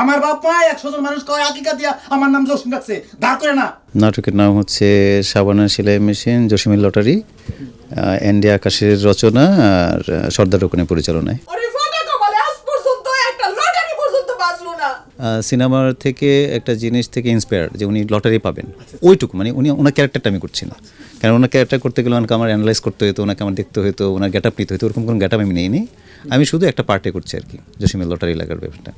আমার বাপ মা 100 জন মানুষ কয় আকিকা দিয়া আমার নাম জসিম রাখছে, দাঁড় করে না। নাটকের নাম হচ্ছে শাবানা সেলাই মেশিন, জসিমের লটারি, এনডি আকাশের রচনা আর সর্দার রকনের পরিচালনায়। সিনেমার থেকে একটা জিনিস থেকে ইন্সপায়ার্ড যে উনি লটারি পাবেন ওইটুকু, মানে ওনার ক্যারেক্টারটা আমি করছি না, কারণ ওনার ক্যারেক্টার করতে গেলে ওনাকে আমার অ্যানালাইজ করতে হতো, ওনাকে আমার দেখতে হতো, ওনার গেট আপ নিতে হতো, ওরকম কোনো গেট আপ আমি নিইনি। আমি শুধু একটা পার্টে করছি আর কি, জসিমের লটারি লাগার ব্যাপারটা।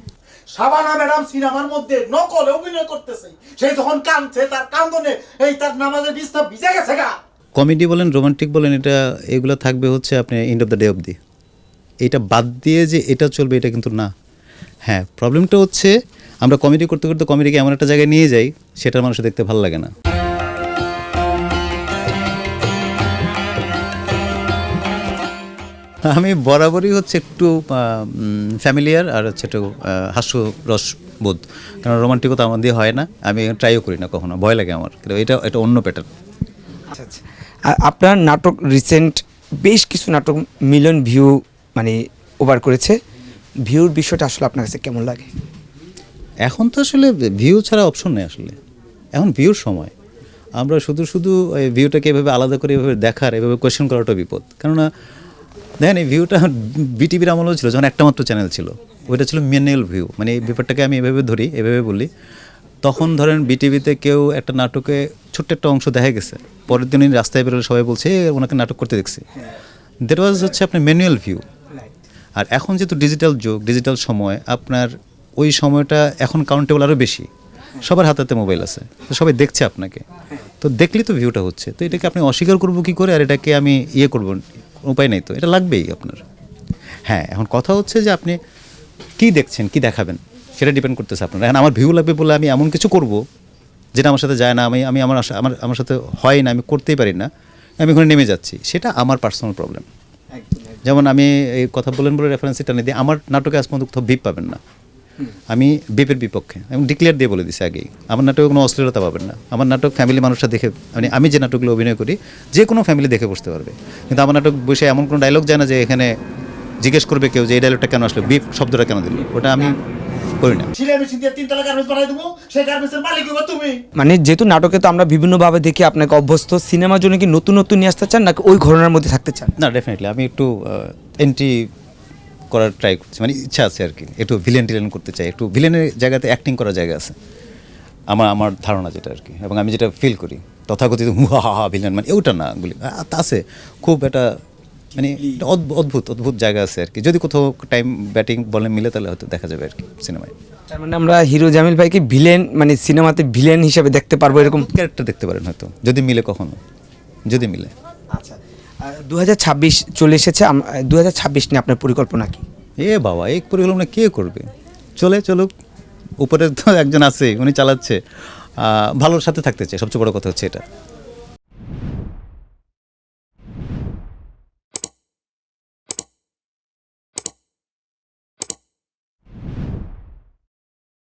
শাবানা ম্যাডাম সিনেমার মধ্যে নকলে অভিনয় করতেছে, সেই যখন কাঁদছে তার কান্দনে এই তার নামাজের বিস্তার ভিজে গেছে গা। কমেডি বলেন, রোমান্টিক বলেন, এগুলো থাকবে হচ্ছে আপনি এন্ড অফ দ্য ডে অবধি। এটা বাদ দিয়ে যে এটা চলবে এটা কিন্তু না। হ্যাঁ, প্রবলেমটা হচ্ছে আমরা কমেডি করতে করতে কমেডিকে এমন একটা জায়গায় নিয়ে যাই সেটা মানুষের দেখতে ভালো লাগে না। আমি বরাবরই হচ্ছে একটু ফ্যামিলিয়ার আর হচ্ছে একটু হাস্যরসবোধ, কারণ রোমান্টিকতা আমার দিয়ে হয় না, আমি ট্রাইও করি না কখনো, ভয় লাগে আমার। কিন্তু এটা অন্য প্যাটার্ন। আচ্ছা আচ্ছা, আপনার নাটক রিসেন্ট বেশ কিছু নাটক মিলিয়ন ভিউ মানে ওভার করেছে, ভিউর বিষয়টা আসলে আপনার কাছে কেমন লাগে? এখন তো আসলে ভিউ ছাড়া অপশন নেই আসলে, এখন ভিউর সময়। আমরা শুধু এই ভিউটাকে এভাবে আলাদা করে এভাবে দেখার, এভাবে কোয়েশ্চেন করাটা বিপদ। কেননা দেখেন, এই ভিউটা বিটিভির আমলেও ছিল, যখন একটা মাত্র চ্যানেল ছিল, ওইটা ছিল ম্যানুয়াল ভিউ। মানে এই ব্যাপারটাকে আমি এভাবে ধরি, এভাবে বলি। তখন ধরেন বিটিভিতে কেউ একটা নাটকে ছোট্ট একটা অংশ দেখা গেছে, পরের দিন রাস্তায় বেরোলে সবাই বলছে ওনাকে নাটক করতে দেখছি। দ্যাট ওয়াজ হচ্ছে আপনার ম্যানুয়াল ভিউ। আর এখন যেহেতু ডিজিটাল যুগ, ডিজিটাল সময়, আপনার ওই সময়টা এখন কাউন্টেবল আরও বেশি। সবার হাতে মোবাইল আছে, তো সবাই দেখছে আপনাকে, তো দেখলেই তো ভিউটা হচ্ছে। তো এটাকে আপনি অস্বীকার করবো কী করে, আর এটাকে আমি করবো, উপায় নেই, তো এটা লাগবেই আপনার। হ্যাঁ, এখন কথা হচ্ছে যে আপনি কী দেখছেন, কী দেখাবেন, সেটা ডিপেন্ড করতেছে আপনার। এখন আমার ভিউ লাগবে বলে আমি এমন কিছু করব যেটা আমার সাথে যায় না, আমি আমার সাথে হয় না, আমি করতেই পারি না, আমি ওখানে নেমে যাচ্ছি, সেটা আমার পার্সোনাল প্রবলেম। যেমন আমি এই কথা বলে রেফারেন্স এটা নিয়ে দিই, আমার নাটকে আজ পর্যন্ত কোথাও বিপ পাবেন না। আমি বিপের বিপক্ষে, আমি ডিক্লেয়ার দিয়ে বলে দিছি আগেই, আমার নাটকে কোনো অশ্লীলতা পাবেন না। আমার নাটক ফ্যামিলি মানুষরা দেখে, মানে আমি যে নাটকগুলো অভিনয় করি যে কোনো ফ্যামিলি দেখে বসতে পারবে, কিন্তু আমার নাটক বসে এমন কোনো ডায়লগ যায় না যে এখানে জিজ্ঞেস করবে কেউ যে এই ডায়লগটা কেন আসলো, বিপ শব্দটা কেন দিল, ওটা আমি করি না। মানে যেহেতু নাটকে তো আমরা বিভিন্নভাবে দেখি আপনাকে অভ্যস্ত, সিনেমার জন্য কি নতুন নতুন নিয়ে আসতে চান নাকি ওই ঘটনার মধ্যে থাকতে চান? না, ডেফিনেটলি আমি একটু এন্ট্রি করার ট্রাই করছি, মানে ইচ্ছা আছে আর কি, একটু ভিলেন করতে চাই, একটু ভিলেনের জায়গাতে অ্যাক্টিং করার জায়গা আছে আমার ধারণা যেটা আর কি, এবং আমি যেটা ফিল করি তথাকথিত হা ভিলেন, মানে ওটা না, গুলি আছে খুব একটা, মানে অদ্ভুত জায়গা আছে আর কি। যদি কোথাও টাইম ব্যাটিং বলে মিলে তাহলে হয়তো দেখা যাবে আর কি সিনেমায়। তার মানে আমরা হিরো জামিল ভাইকে ভিলেন, মানে সিনেমাতে ভিলেন হিসেবে দেখতে পারবো, এরকম ক্যারেক্টার দেখতে পারেন হয়তো, যদি মিলে কখনো, যদি মিলে। আচ্ছা, 2026 চলে এসেছে, 2026 নিয়ে আপনার পরিকল্পনা কি? বাবা, এই পরিকল্পনা কে করবে? চলুক, উপরে তো একজন আছে, উনি চালাচ্ছে, ভালোর সাথে থাকতে চাই, সবচেয়ে বড় কথা হচ্ছে এটা।